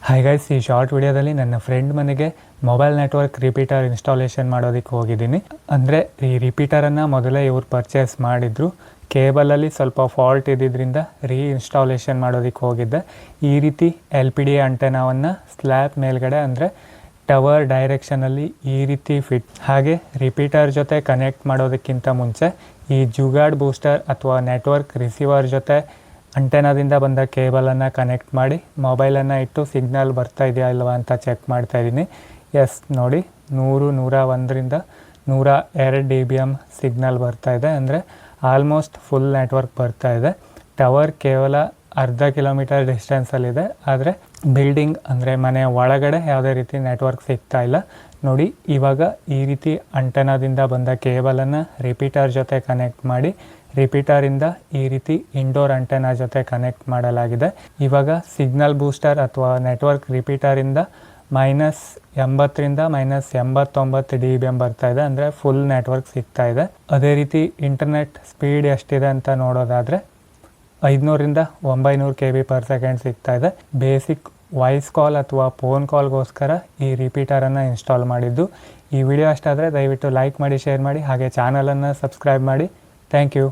Hi guys, ಈ short ವಿಡಿಯೋದಲ್ಲಿ ನನ್ನ ಫ್ರೆಂಡ್ ಮನೆಗೆ ಮೊಬೈಲ್ ನೆಟ್ವರ್ಕ್ ರಿಪೀಟರ್ ಇನ್ಸ್ಟಾಲೇಷನ್ ಮಾಡೋದಕ್ಕೆ ಹೋಗಿದ್ದೀನಿ. ಅಂದರೆ ಈ ರಿಪೀಟರನ್ನು ಮೊದಲೇ ಇವ್ರು ಪರ್ಚೇಸ್ ಮಾಡಿದ್ರು. ಕೇಬಲಲ್ಲಿ ಸ್ವಲ್ಪ ಫಾಲ್ಟ್ ಇದ್ದಿದ್ದರಿಂದ ಇನ್ಸ್ಟಾಲೇಷನ್ ಮಾಡೋದಕ್ಕೆ ಹೋಗಿದ್ದೆ. ಈ ರೀತಿ LPD ಅಂಟೆನಾವನ್ನು ಸ್ಲ್ಯಾಬ್ ಮೇಲ್ಗಡೆ ಅಂದರೆ ಟವರ್ ಡೈರೆಕ್ಷನಲ್ಲಿ ಈ ರೀತಿ ಫಿಟ್, ಹಾಗೆ ರಿಪೀಟರ್ ಜೊತೆ ಕನೆಕ್ಟ್ ಮಾಡೋದಕ್ಕಿಂತ ಮುಂಚೆ ಈ ಜುಗಾಡ್ ಬೂಸ್ಟರ್ ಅಥವಾ ನೆಟ್ವರ್ಕ್ ರಿಸೀವರ್ ಜೊತೆ ಅಂಟೆನಾದಿಂದ ಬಂದ ಕೇಬಲನ್ನು ಕನೆಕ್ಟ್ ಮಾಡಿ ಮೊಬೈಲನ್ನು ಇಟ್ಟು ಸಿಗ್ನಲ್ ಬರ್ತಾ ಇದೆಯಾ ಇಲ್ವಾ ಅಂತ ಚೆಕ್ ಮಾಡ್ತಾ ಇದ್ದೀನಿ. ಎಸ್ ನೋಡಿ, 101ರಿಂದ 102 dBm ಸಿಗ್ನಲ್ ಬರ್ತಾ ಇದೆ. ಅಂದರೆ ಆಲ್ಮೋಸ್ಟ್ ಫುಲ್ ನೆಟ್ವರ್ಕ್ ಬರ್ತಾ ಇದೆ. ಟವರ್ ಕೇವಲ ಅರ್ಧ ಕಿಲೋಮೀಟರ್ ಡಿಸ್ಟೆನ್ಸಲ್ಲಿದೆ, ಆದರೆ ಬಿಲ್ಡಿಂಗ್ ಅಂದರೆ ಮನೆಯ ಒಳಗಡೆ ಯಾವುದೇ ರೀತಿ ನೆಟ್ವರ್ಕ್ ಸಿಗ್ತಾ ಇಲ್ಲ. ನೋಡಿ, ಇವಾಗ ಈ ರೀತಿ ಅಂಟೆನಾದಿಂದ ಬಂದ ಕೇಬಲನ್ನು ರಿಪೀಟರ್ ಜೊತೆ ಕನೆಕ್ಟ್ ಮಾಡಿ ರಿಪೀಟರಿಂದ ಈ ರೀತಿ ಇಂಡೋರ್ ಅಂಟೆನಾ ಜೊತೆ ಕನೆಕ್ಟ್ ಮಾಡಲಾಗಿದೆ. ಇವಾಗ ಸಿಗ್ನಲ್ ಬೂಸ್ಟರ್ ಅಥವಾ ನೆಟ್ವರ್ಕ್ ರಿಪೀಟರಿಂದ -80ರಿಂದ -89 dBm ಬರ್ತಾ ಇದೆ. ಅಂದರೆ ಫುಲ್ ನೆಟ್ವರ್ಕ್ ಸಿಗ್ತಾ ಇದೆ. ಅದೇ ರೀತಿ ಇಂಟರ್ನೆಟ್ ಸ್ಪೀಡ್ ಎಷ್ಟಿದೆ ಅಂತ ನೋಡೋದಾದರೆ 500ರಿಂದ 900 kb/s ಸಿಗ್ತಾ ಇದೆ. ಬೇಸಿಕ್ ವಾಯ್ಸ್ ಕಾಲ್ ಅಥವಾ ಫೋನ್ ಕಾಲ್ಗೋಸ್ಕರ ಈ ರಿಪೀಟರನ್ನು ಇನ್ಸ್ಟಾಲ್ ಮಾಡಿದ್ದು. ಈ ವಿಡಿಯೋ ಅಷ್ಟಾದರೆ ದಯವಿಟ್ಟು ಲೈಕ್ ಮಾಡಿ, ಶೇರ್ ಮಾಡಿ, ಹಾಗೆ ಚಾನಲನ್ನು ಸಬ್ಸ್ಕ್ರೈಬ್ ಮಾಡಿ. Thank you.